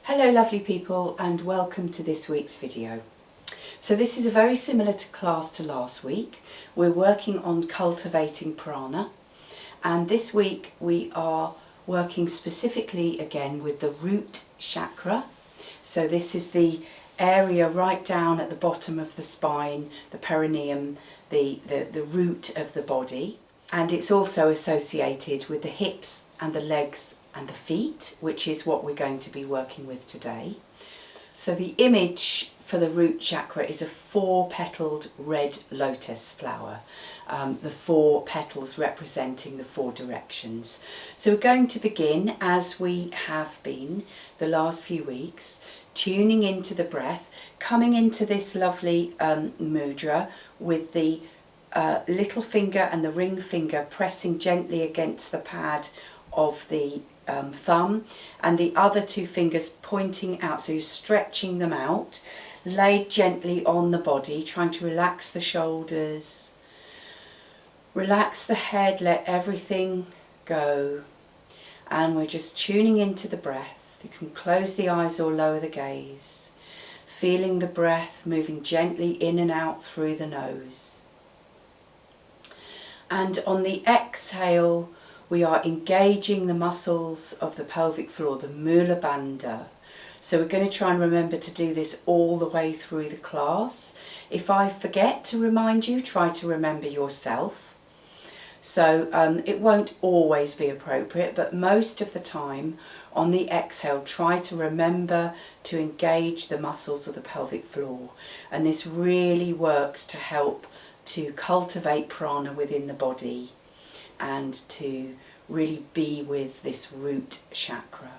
Hello lovely people, and welcome to this week's video. So this is a very similar class to last week. We're working on cultivating prana, and this week we are working specifically again with the root chakra. So this is the area right down at the bottom of the spine, the perineum, the root of the body, and it's also associated with the hips and the legs and the feet, which is what we're going to be working with today. So the image for the root chakra is a 4-petaled red lotus flower, the 4 petals representing the 4 directions. So we're going to begin, as we have been the last few weeks, tuning into the breath, coming into this lovely mudra with the little finger and the ring finger pressing gently against the pad of the thumb, and the other 2 fingers pointing out, so you're stretching them out, laid gently on the body, trying to relax the shoulders, relax the head, let everything go, and we're just tuning into the breath. You can close the eyes or lower the gaze, feeling the breath moving gently in and out through the nose. And on the exhale, we are engaging the muscles of the pelvic floor, the mula bandha. So we're going to try and remember to do this all the way through the class. If I forget to remind you, try to remember yourself. So it won't always be appropriate, but most of the time on the exhale, try to remember to engage the muscles of the pelvic floor. And this really works to help to cultivate prana within the body and to really be with this root chakra.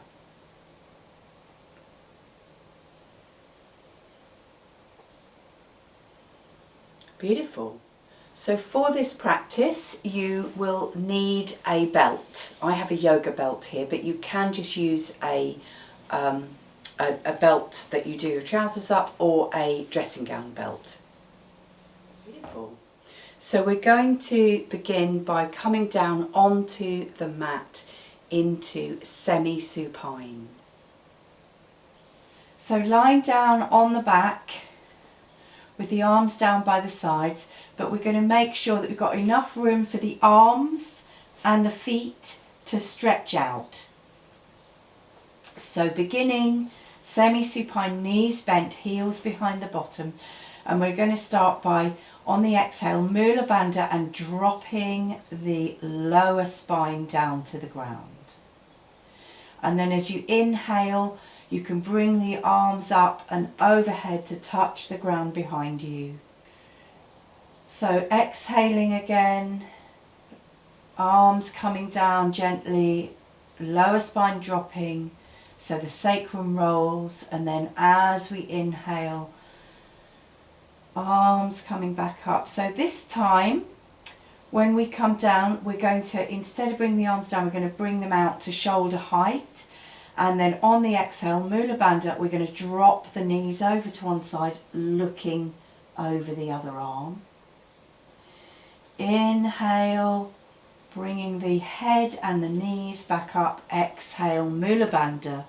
Beautiful. So for this practice you will need a belt. I have a yoga belt here, but you can just use a belt that you do your trousers up, or a dressing gown belt. Beautiful. So we're going to begin by coming down onto the mat into semi-supine. So lying down on the back with the arms down by the sides, but we're going to make sure that we've got enough room for the arms and the feet to stretch out. So beginning semi-supine, knees bent, heels behind the bottom, and we're going to start by, on the exhale, mula bandha, and dropping the lower spine down to the ground. And then as you inhale, you can bring the arms up and overhead to touch the ground behind you. So exhaling again, arms coming down gently, lower spine dropping, so the sacrum rolls, and then as we inhale, arms coming back up. So this time when we come down, we're going to, instead of bringing the arms down, we're going to bring them out to shoulder height, and then on the exhale, mula bandha, we're going to drop the knees over to one side, looking over the other arm. Inhale, bringing the head and the knees back up. Exhale, mula bandha,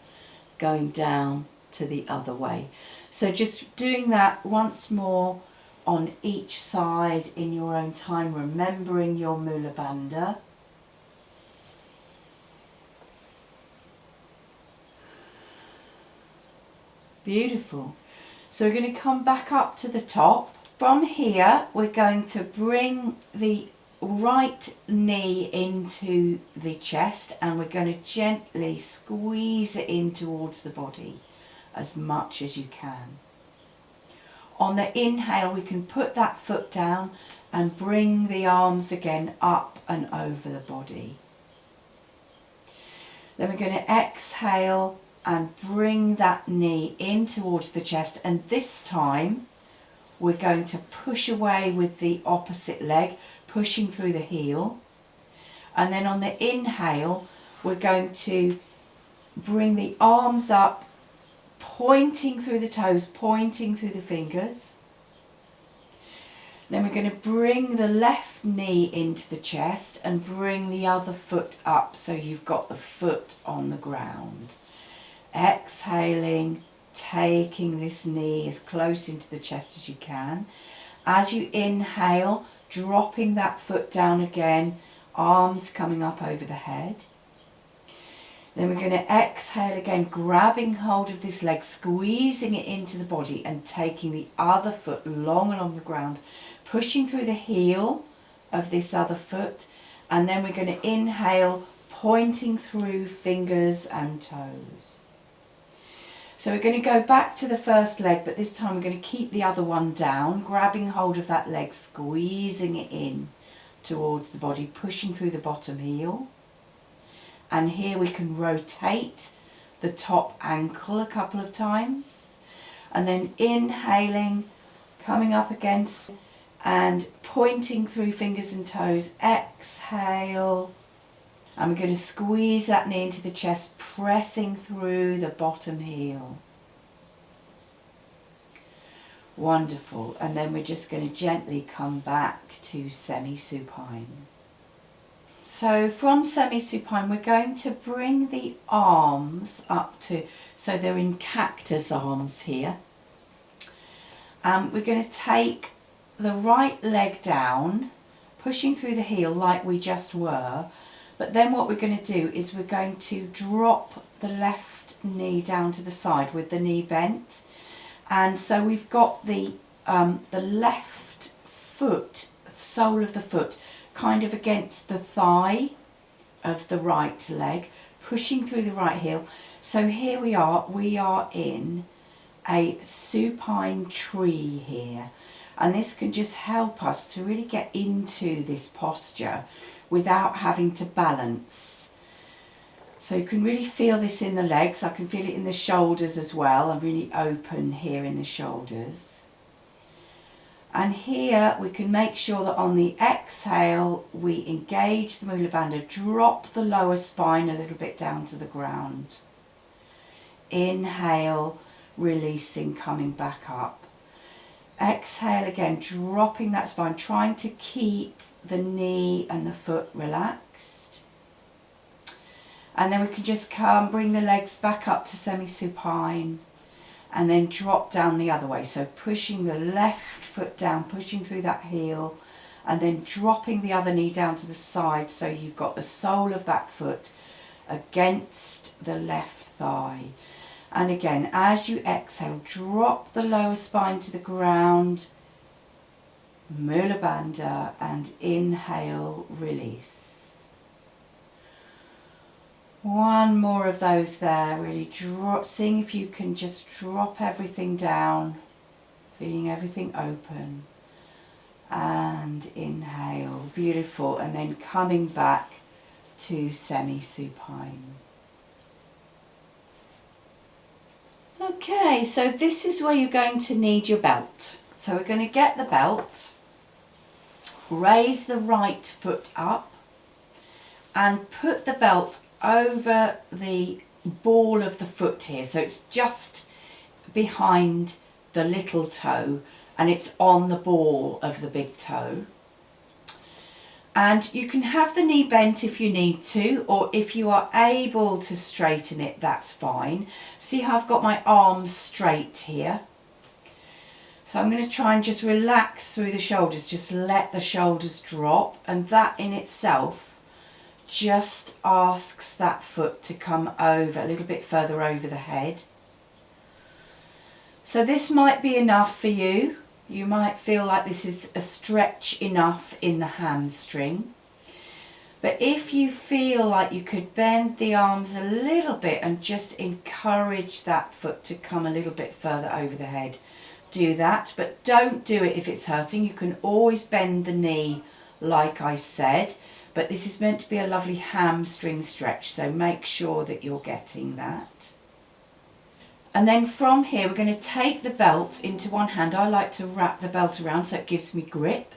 going down to the other way. So just doing that once more on each side in your own time, remembering your mula bandha. Beautiful. So we're going to come back up to the top. From here, we're going to bring the right knee into the chest, and we're going to gently squeeze it in towards the body as much as you can. On the inhale, we can put that foot down and bring the arms again up and over the body. Then we're going to exhale and bring that knee in towards the chest, and this time we're going to push away with the opposite leg, pushing through the heel. And then on the inhale, we're going to bring the arms up, pointing through the toes, pointing through the fingers. Then we're going to bring the left knee into the chest and bring the other foot up, so you've got the foot on the ground. exhaling, taking this knee as close into the chest as you can. As you inhale, dropping that foot down again, arms coming up over the head. Then we're going to exhale again, grabbing hold of this leg, squeezing it into the body and taking the other foot long along the ground, pushing through the heel of this other foot. And then we're going to inhale, pointing through fingers and toes. So we're going to go back to the first leg, but this time we're going to keep the other one down, grabbing hold of that leg, squeezing it in towards the body, pushing through the bottom heel. And here we can rotate the top ankle a couple of times. And then inhaling, coming up against and pointing through fingers and toes. Exhale. And we're going to squeeze that knee into the chest, pressing through the bottom heel. Wonderful. And then we're just going to gently come back to semi-supine. So from semi-supine, we're going to bring the arms up to, so they're in cactus arms here. We're going to take the right leg down, pushing through the heel like we just were. But then what we're going to do is we're going to drop the left knee down to the side with the knee bent. And so we've got the left foot, sole of the foot, kind of against the thigh of the right leg, pushing through the right heel. So here we are in a supine tree here, and this can just help us to really get into this posture without having to balance. So you can really feel this in the legs. I can feel it in the shoulders as well. I'm really open here in the shoulders. And here we can make sure that on the exhale we engage the Mula Bandha, drop the lower spine a little bit down to the ground. Inhale, releasing, coming back up. Exhale again, dropping that spine, trying to keep the knee and the foot relaxed. And then we can just come, bring the legs back up to semi-supine. And then drop down the other way. So pushing the left foot down, pushing through that heel, and then dropping the other knee down to the side so you've got the sole of that foot against the left thigh. And again, as you exhale, drop the lower spine to the ground, Mula Bandha, and inhale, release. One more of those there, really seeing if you can just drop everything down, feeling everything open, and inhale, beautiful, and then coming back to semi-supine. Okay, so this is where you're going to need your belt. So we're going to get the belt, raise the right foot up, and put the belt over the ball of the foot here, so it's just behind the little toe and it's on the ball of the big toe. And you can have the knee bent if you need to, or if you are able to straighten it, that's fine. See how I've got my arms straight here? So I'm going to try and just relax through the shoulders, just let the shoulders drop, and that in itself just asks that foot to come over a little bit further over the head. So this might be enough for you. You might feel like this is a stretch enough in the hamstring. But if you feel like you could bend the arms a little bit and just encourage that foot to come a little bit further over the head, do that. But don't do it if it's hurting. You can always bend the knee like I said. But this is meant to be a lovely hamstring stretch, so make sure that you're getting that. And then from here we're going to take the belt into one hand. I like to wrap the belt around so it gives me grip.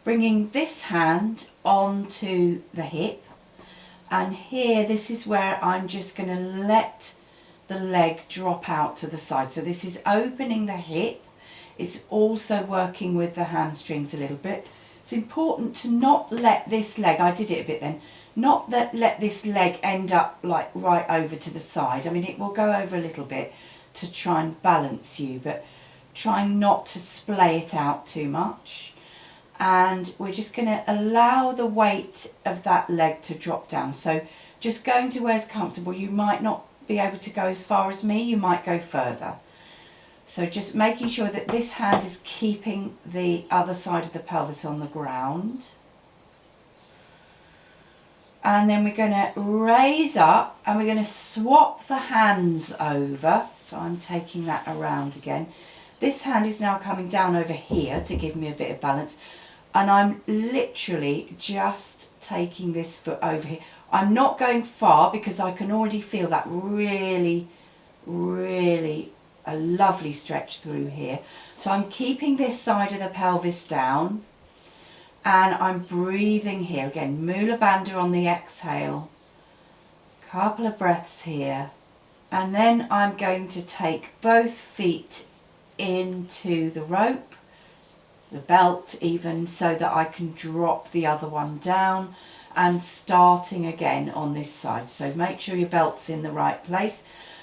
Bringing this hand onto the hip. And here, this is where I'm just going to let the leg drop out to the side. So this is opening the hip. It's also working with the hamstrings a little bit. It's important to not let this leg, I did it a bit then, Not that let this leg end up like right over to the side. I mean, it will go over a little bit to try and balance you, but trying not to splay it out too much. And we're just going to allow the weight of that leg to drop down. So just going to where it's comfortable. You might not be able to go as far as me, you might go further. So just making sure that this hand is keeping the other side of the pelvis on the ground. And then we're going to raise up and we're going to swap the hands over. So I'm taking that around again. This hand is now coming down over here to give me a bit of balance. And I'm literally just taking this foot over here. I'm not going far because I can already feel that really, really a lovely stretch through here. So I'm keeping this side of the pelvis down. And I'm breathing here again, Mula Bandha on the exhale, couple of breaths here, and then I'm going to take both feet into the rope, the belt even, so that I can drop the other one down, and starting again on this side. So make sure your belt's in the right place.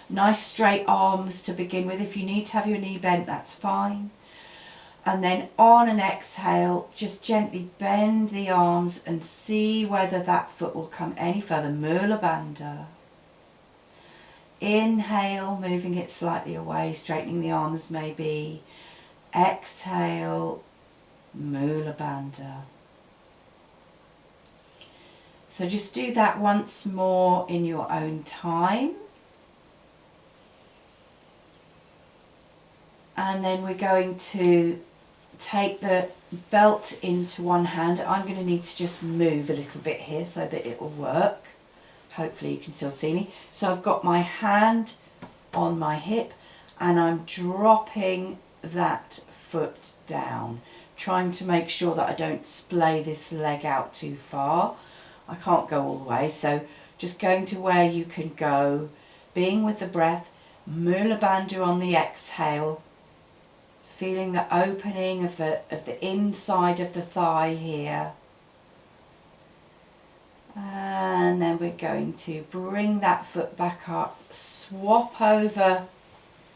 Nice straight arms to begin with. If you need to have your knee bent, that's fine. And then on an exhale, just gently bend the arms and see whether that foot will come any further. Mula Bandha. Inhale, moving it slightly away, straightening the arms maybe. Exhale, Mula Bandha. So just do that once more in your own time. And then we're going to take the belt into one hand. I'm going to need to just move a little bit here so that it will work. Hopefully you can still see me. So I've got my hand on my hip and I'm dropping that foot down, trying to make sure that I don't splay this leg out too far. I can't go all the way, so just going to where you can go, being with the breath. Mula Bandha on the exhale. Feeling the opening of the inside of the thigh here. And then we're going to bring that foot back up, swap over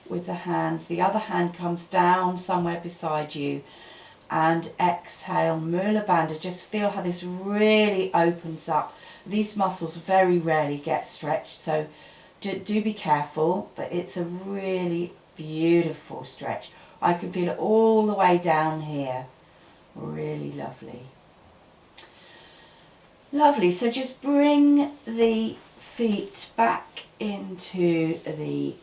with the hands. The other hand comes down somewhere beside you. And exhale, Mula Bandha. Just feel how this really opens up. These muscles very rarely get stretched, so do be careful, but it's a really beautiful stretch. I can feel it all the way down here. Really lovely. Lovely. So just bring the feet back into the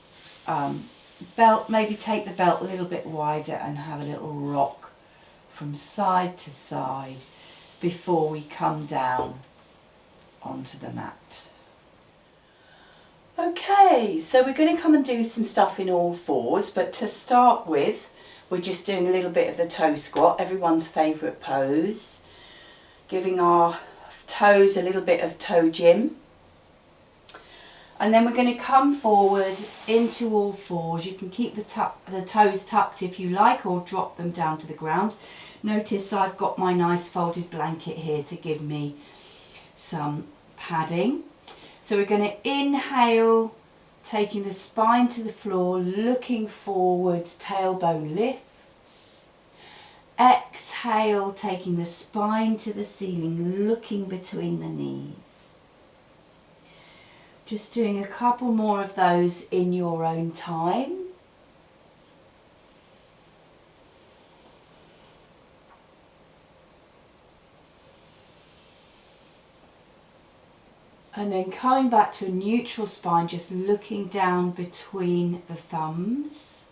belt. Maybe take the belt a little bit wider and have a little rock from side to side before we come down onto the mat. Okay, so we're going to come and do some stuff in all fours, but to start with, we're just doing a little bit of the toe squat, everyone's favourite pose, giving our toes a little bit of toe gym. And then we're going to come forward into all fours. You can keep the toes tucked if you like, or drop them down to the ground. Notice I've got my nice folded blanket here to give me some padding. So we're going to inhale, taking the spine to the floor, looking forwards, tailbone lifts. Exhale, taking the spine to the ceiling, looking between the knees. Just doing a couple more of those in your own time. And then coming back to a neutral spine, just looking down between the thumbs.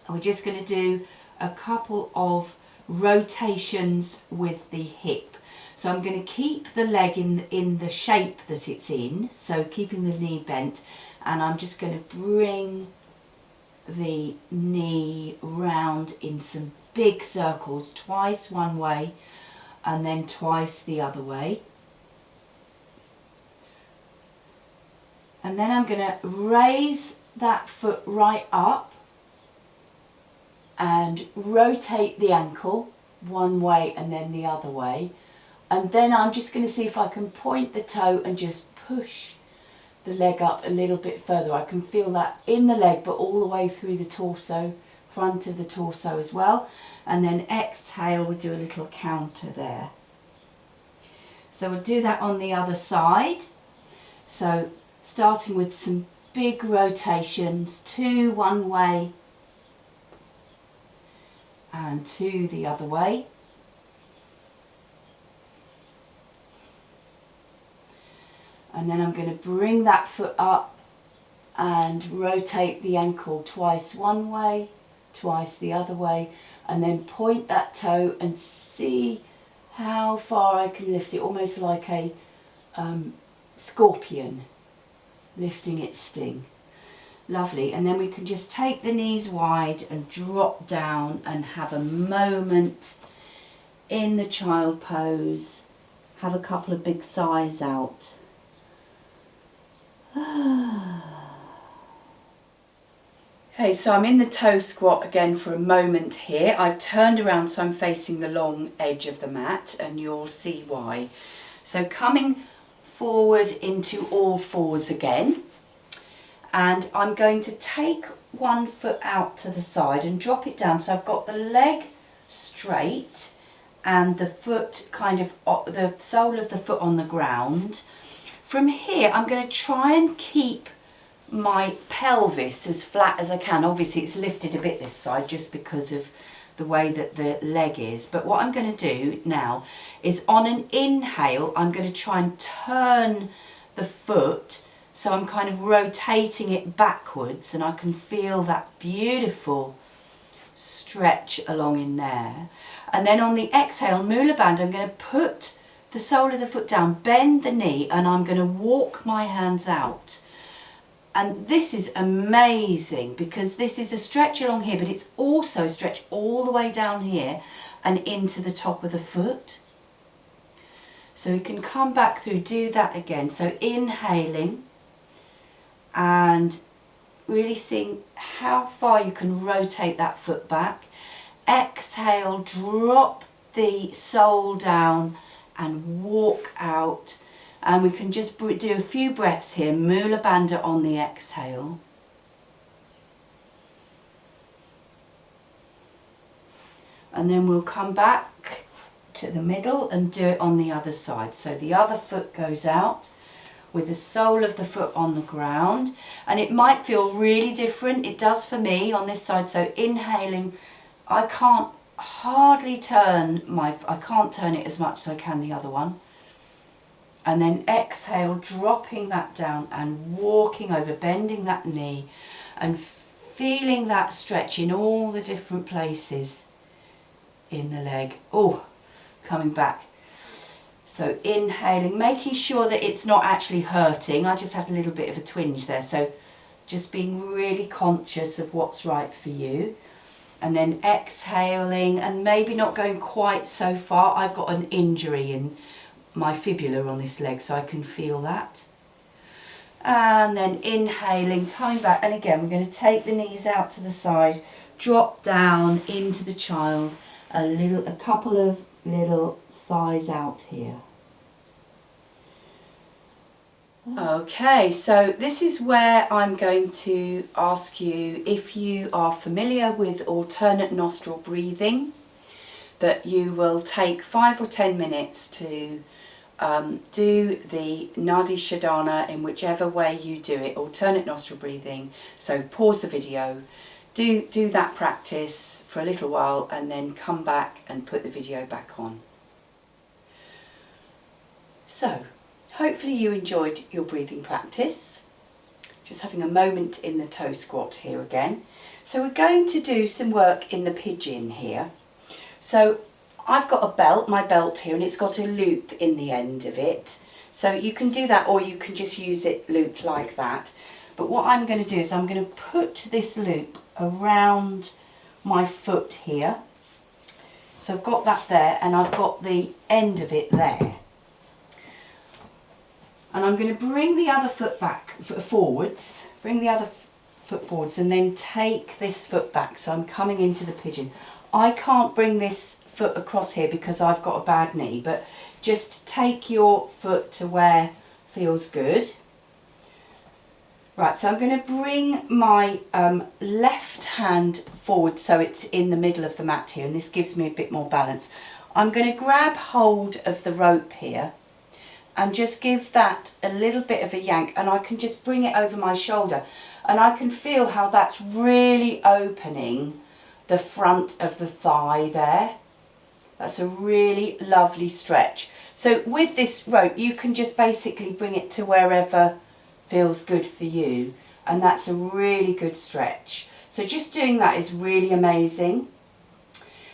And we're just going to do a couple of rotations with the hip. So I'm going to keep the leg in the shape that it's in, so keeping the knee bent, and I'm just going to bring the knee round in some big circles, twice one way and then twice the other way. And then I'm going to raise that foot right up and rotate the ankle one way and then the other way. And then I'm just going to see if I can point the toe and just push the leg up a little bit further. I can feel that in the leg, but all the way through the torso, front of the torso as well. And then exhale, we'll do a little counter there. So we'll do that on the other side. So starting with some big rotations, 2 one way and 2 the other way. And then I'm going to bring that foot up and rotate the ankle twice one way, twice the other way, and then point that toe and see how far I can lift it, almost like a scorpion lifting its sting. Lovely. And then we can just take the knees wide and drop down and have a moment in the child pose. Have a couple of big sighs out. Okay, so I'm in the toe squat again for a moment here. I've turned around so I'm facing the long edge of the mat, and you'll see why. So coming forward into all fours again, and I'm going to take one foot out to the side and drop it down so I've got the leg straight and the foot kind of, the sole of the foot on the ground. From here I'm going to try and keep my pelvis as flat as I can. Obviously it's lifted a bit this side just because of the way that the leg is, but what I'm going to do now is on an inhale I'm going to try and turn the foot so I'm kind of rotating it backwards, and I can feel that beautiful stretch along in there. And then on the exhale, Mula Bandha, I'm going to put the sole of the foot down, bend the knee, and I'm going to walk my hands out. And this is amazing because this is a stretch along here, but it's also a stretch all the way down here and into the top of the foot. So we can come back through, do that again. So inhaling and really seeing how far you can rotate that foot back. Exhale, drop the sole down and walk out. And we can just do a few breaths here. Mula Bandha on the exhale. And then we'll come back to the middle and do it on the other side. So the other foot goes out with the sole of the foot on the ground. And it might feel really different. It does for me on this side. So inhaling, I can't hardly turn I can't turn it as much as I can the other one. And then exhale, dropping that down and walking over, bending that knee and feeling that stretch in all the different places in the leg. Oh, coming back. So inhaling, making sure that it's not actually hurting. I just had a little bit of a twinge there. So just being really conscious of what's right for you. And then exhaling and maybe not going quite so far. I've got an injury in my fibula on this leg, so I can feel that. And then inhaling, coming back, and again we're going to take the knees out to the side, drop down into the child, a couple of little sighs out here. Okay, so this is where I'm going to ask you if you are familiar with alternate nostril breathing, that you will take 5 or 10 minutes to do the Nadi Shodhana in whichever way you do it, alternate nostril breathing. So pause the video, do that practice for a little while and then come back and put the video back on. So hopefully you enjoyed your breathing practice. Just having a moment in the toe squat here again. So we're going to do some work in the pigeon here. So I've got a belt, my belt here, and it's got a loop in the end of it. So you can do that or you can just use it looped like that. But what I'm going to do is I'm going to put this loop around my foot here. So I've got that there and I've got the end of it there. And I'm going to bring the other foot forwards, bring the other foot forwards and then take this foot back. So I'm coming into the pigeon. I can't bring this foot across here because I've got a bad knee, but just take your foot to where feels good. Right, so I'm going to bring my left hand forward so it's in the middle of the mat here, and this gives me a bit more balance. I'm going to grab hold of the rope here and just give that a little bit of a yank, and I can just bring it over my shoulder, and I can feel how that's really opening the front of the thigh there. That's a really lovely stretch. So with this rope you can just basically bring it to wherever feels good for you, and that's a really good stretch. So just doing that is really amazing.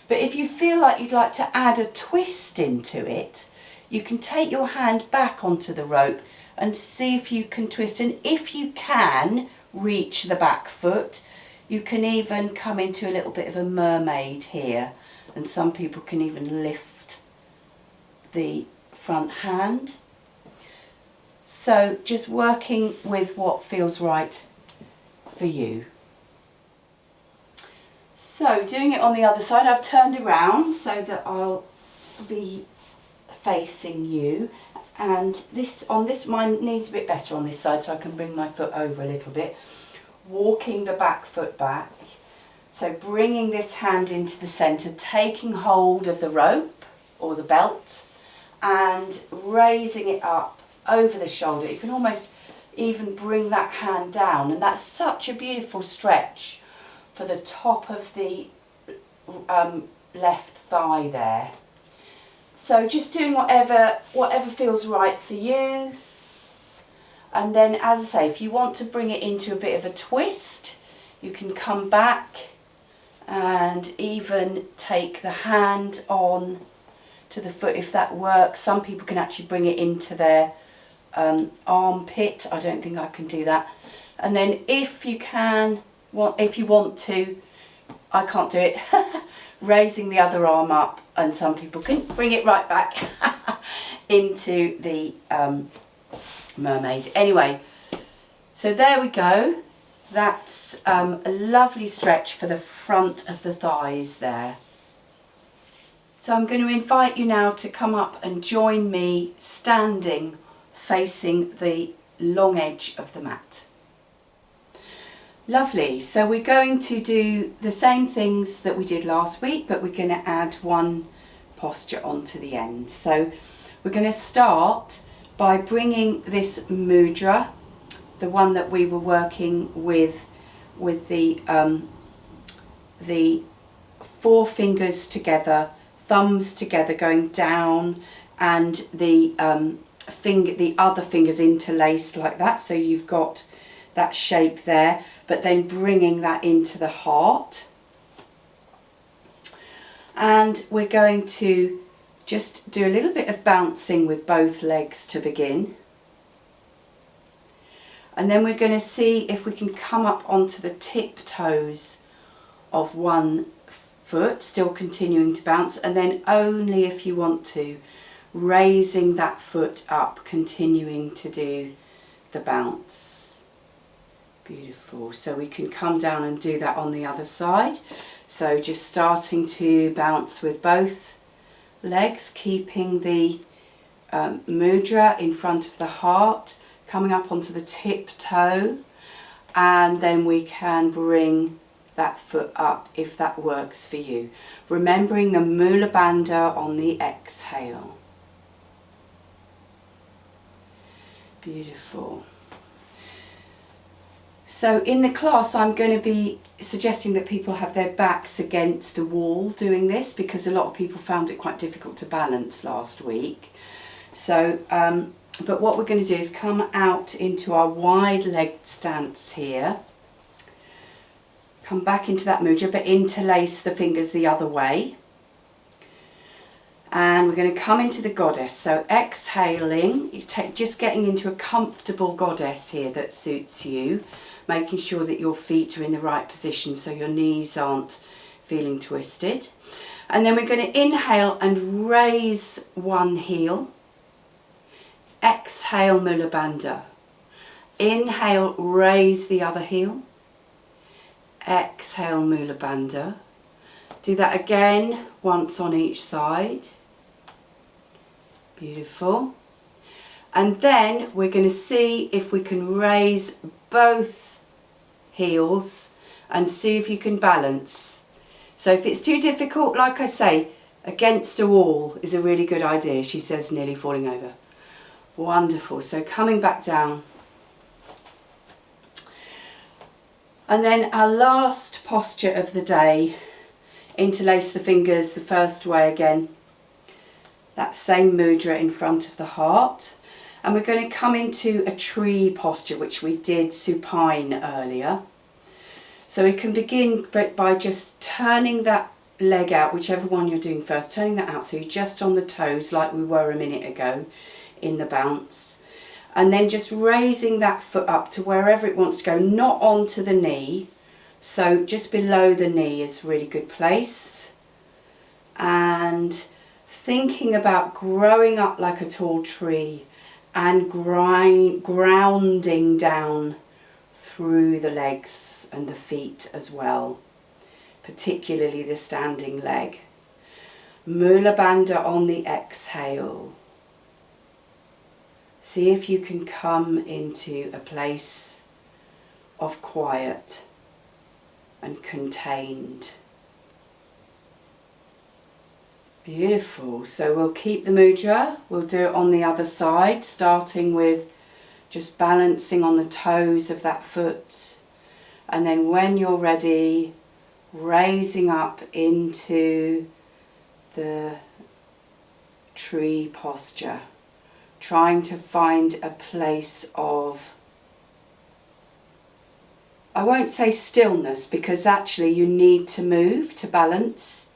But if you feel like you'd like to add a twist into it, you can take your hand back onto the rope and see if you can twist, and if you can reach the back foot, you can even come into a little bit of a mermaid here, and some people can even lift the front hand. So just working with what feels right for you. So doing it on the other side, I've turned around so that I'll be facing you, and this on this, mine needs a bit better on this side, so I can bring my foot over a little bit, walking the back foot back. So bringing this hand into the centre, taking hold of the rope or the belt and raising it up over the shoulder. You can almost even bring that hand down, and that's such a beautiful stretch for the top of the left thigh there. So just doing whatever feels right for you. And then, as I say, if you want to bring it into a bit of a twist, you can come back and even take the hand on to the foot if that works. Some people can actually bring it into their armpit. I don't think I can do that. And then if you want to, I can't do it, raising the other arm up, and some people can bring it right back into the mermaid. Anyway, so there we go. That's a lovely stretch for the front of the thighs there. So I'm going to invite you now to come up and join me standing facing the long edge of the mat. Lovely. So we're going to do the same things that we did last week, but we're going to add one posture onto the end. So we're going to start by bringing this mudra, the one that we were working with the four fingers together, thumbs together going down, and the other fingers interlaced like that, so you've got that shape there, but then bringing that into the heart. And we're going to just do a little bit of bouncing with both legs to begin. And then we're going to see if we can come up onto the tiptoes of one foot, still continuing to bounce, and then only if you want to, raising that foot up, continuing to do the bounce. Beautiful. So we can come down and do that on the other side. So just starting to bounce with both legs, keeping the mudra in front of the heart, coming up onto the tiptoe, and then we can bring that foot up if that works for you. Remembering the Mula Bandha on the exhale. Beautiful. So in the class I'm going to be suggesting that people have their backs against a wall doing this, because a lot of people found it quite difficult to balance last week. So but what we're going to do is come out into our wide-legged stance here. Come back into that mudra, but interlace the fingers the other way. And we're going to come into the goddess. So exhaling, just getting into a comfortable goddess here that suits you, making sure that your feet are in the right position so your knees aren't feeling twisted. And then we're going to inhale and raise one heel. Exhale, Mula Bandha. Inhale, raise the other heel. Exhale, Mula Bandha. Do that again, once on each side. Beautiful. And then we're going to see if we can raise both heels and see if you can balance. So if it's too difficult, like I say, against a wall is a really good idea, she says, nearly falling over. Wonderful. So coming back down. And then our last posture of the day, interlace the fingers the first way again. That same mudra in front of the heart. And we're going to come into a tree posture, which we did supine earlier. So we can begin by just turning that leg out, whichever one you're doing first, turning that out so you're just on the toes like we were a minute ago in the bounce. And then just raising that foot up to wherever it wants to go, not onto the knee. So just below the knee is a really good place. And thinking about growing up like a tall tree and grounding down through the legs and the feet as well, particularly the standing leg. Mula Bandha on the exhale. See if you can come into a place of quiet and contained. Beautiful. So we'll keep the mudra. We'll do it on the other side, starting with just balancing on the toes of that foot. And then when you're ready, raising up into the tree posture. Trying to find a place of, I won't say stillness, because actually you need to move to balance.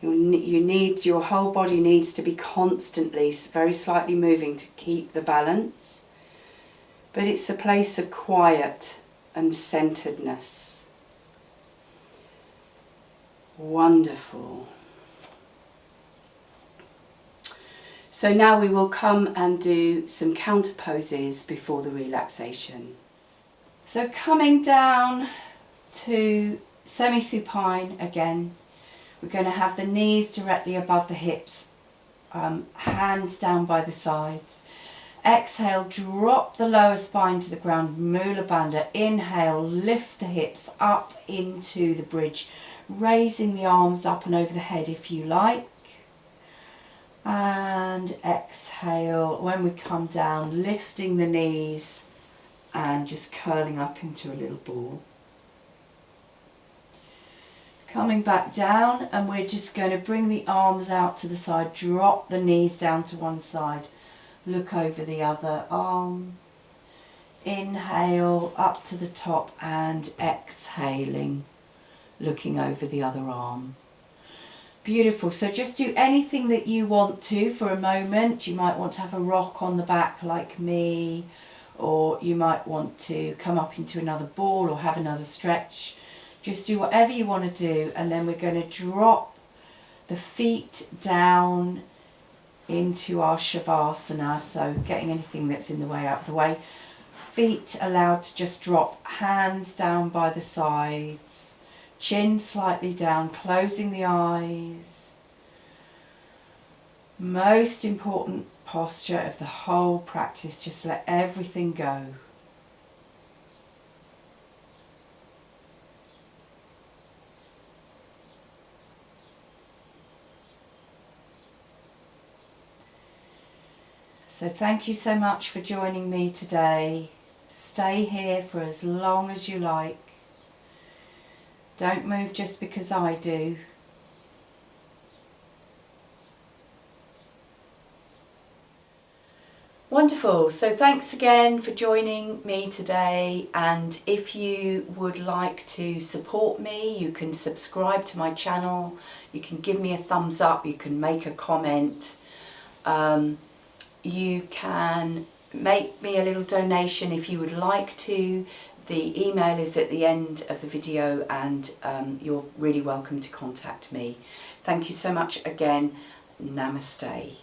Your whole body needs to be constantly, very slightly moving to keep the balance. But it's a place of quiet and centeredness. Wonderful. So now we will come and do some counter poses before the relaxation. So coming down to semi-supine again. We're going to have the knees directly above the hips, hands down by the sides. Exhale, drop the lower spine to the ground, Mula Bandha. Inhale, lift the hips up into the bridge, raising the arms up and over the head if you like. And exhale, when we come down, lifting the knees and just curling up into a little ball. Coming back down, and we're just going to bring the arms out to the side, drop the knees down to one side, look over the other arm. Inhale up to the top and exhaling, looking over the other arm. Beautiful. So just do anything that you want to for a moment. You might want to have a rock on the back like me, or you might want to come up into another ball or have another stretch. Just do whatever you want to do, and then we're going to drop the feet down into our Shavasana, so getting anything that's in the way out of the way. Feet allowed to just drop, hands down by the sides, chin slightly down, closing the eyes. Most important posture of the whole practice, just let everything go. So thank you so much for joining me today. Stay here for as long as you like. Don't move just because I do. Wonderful. So thanks again for joining me today, and if you would like to support me, you can subscribe to my channel, you can give me a thumbs up, you can make a comment. You can make me a little donation if you would like to. The email is at the end of the video, and you're really welcome to contact me. Thank you so much again. Namaste.